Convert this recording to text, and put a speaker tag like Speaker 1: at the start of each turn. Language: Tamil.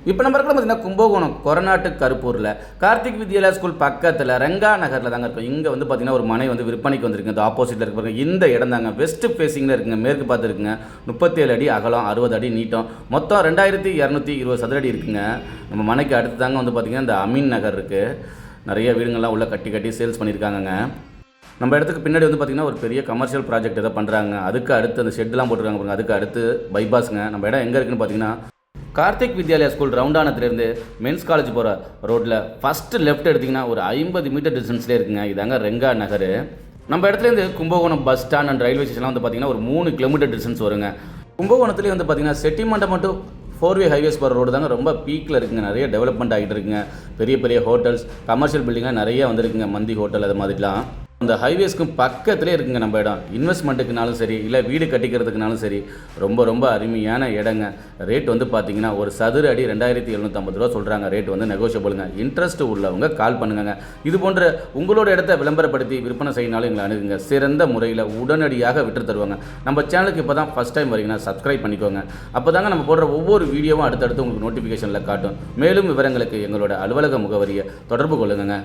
Speaker 1: இப்போ நம்ம இருக்கிற பார்த்தீங்கன்னா கும்பகோணம் கொரநாட்டு கருப்பூரில் கார்த்திக் வித்யாலயா ஸ்கூல் பக்கத்தில் ரெங்கா நகரில் தாங்க இருக்கும். இங்கே வந்து பார்த்தீங்கன்னா ஒரு மனை வந்து விற்பனைக்கு வந்திருக்கு. இந்த ஆப்போசிட்டில் இருக்க பாருங்க, இந்த இடம் தாங்க வெஸ்ட் ஃபேஸிங்கில் இருக்குங்க. மேற்கு பார்த்து இருக்குங்க. 37 அடி அகலம், 60 அடி நீட்டம், மொத்தம் 2220 சதுர அடி இருக்குங்க. நம்ம மனைக்கு அடுத்து தாங்க வந்து பார்த்தீங்கன்னா இந்த அமீன் நகர் இருக்குது. நிறைய வீடுங்கள்லாம் உள்ளே கட்டி சேல்ஸ் பண்ணியிருக்காங்கங்க. நம்ம இடத்துக்கு பின்னாடி வந்து பார்த்திங்கன்னா ஒரு பெரிய கமர்ஷியல் ப்ராஜெக்ட் எதாவது பண்ணுறாங்க. அதுக்கு அடுத்து அந்த ஷெட்லாம் போட்டுருக்காங்க பாருங்க. அதுக்கு அடுத்து பைபாஸுங்க. நம்ம இடம் எங்கே இருக்குன்னு பார்த்தீங்கன்னா கார்த்திக் வித்யாலயா ஸ்கூல் ரவுண்டானத்துலேருந்து மென்ஸ் காலேஜ் போகிற ரோட்டில் ஃபஸ்ட்டு லெஃப்ட் எடுத்திங்கன்னா ஒரு 50 மீட்டர் டிஸ்டன்ஸ்லேயே இருக்குங்க. இதாங்க ரெங்கா நகர். நம்ம இடத்துலேருந்து Kumbakonam bus stand and railway ஸ்டேஷன்லாம் வந்து பார்த்திங்கன்னா ஒரு 3 கிலோமீட்டர் டிஸ்டன்ஸ் வருங்க. கும்பகோணத்துலேயே வந்து பார்த்திங்கன்னா செட்டிமண்டபம் 4-வே ஹைவேஸ் போகிற ரோடு தாங்க ரொம்ப பீக்கில் இருக்குங்க. நிறைய டெவலப்மெண்ட் ஆகிட்டு இருக்குங்க. பெரிய பெரிய ஹோட்டல்ஸ், கமர்ஷியல் பில்டிங்லாம் நிறைய வந்துருக்குங்க. மந்தி ஹோட்டல் அது மாதிரிலாம் அந்த ஹைவேஸ்க்கும் பக்கத்துலேயே இருக்குங்க நம்ம இடம். இன்வெஸ்ட்மெண்ட்டுக்குனாலும் சரி, இல்லை வீடு கட்டிக்கிறதுக்குனாலும் சரி, ரொம்ப அருமையான இடங்க. ரேட் வந்து பார்த்தீங்கன்னா ஒரு சதுர அடி 2750 ரூபா சொல்கிறாங்க. ரேட் வந்து நெகோஷியபிளுங்க. இன்ட்ரெஸ்ட் உள்ளவங்க கால் பண்ணுங்க. இது போன்ற உங்களோட இடத்த விளம்பரப்படுத்தி விற்பனை செய்யினாலும் எங்களை அணுகுங்க. சிறந்த முறையில் உடனடியாக விற்று தருவாங்க. நம்ம சேனலுக்கு இப்போ தான் ஃபஸ்ட் டைம் வரீங்கன்னா சப்ஸ்கிரைப் பண்ணிக்கோங்க. அப்போ தாங்க நம்ம போடுற ஒவ்வொரு வீடியோவும் அடுத்தடுத்து உங்களுக்கு நோட்டிஃபிகேஷனில் காட்டும். மேலும் விவரங்களுக்கு எங்களோட அலுவலக முகவரியை தொடர்பு கொள்ளுங்க.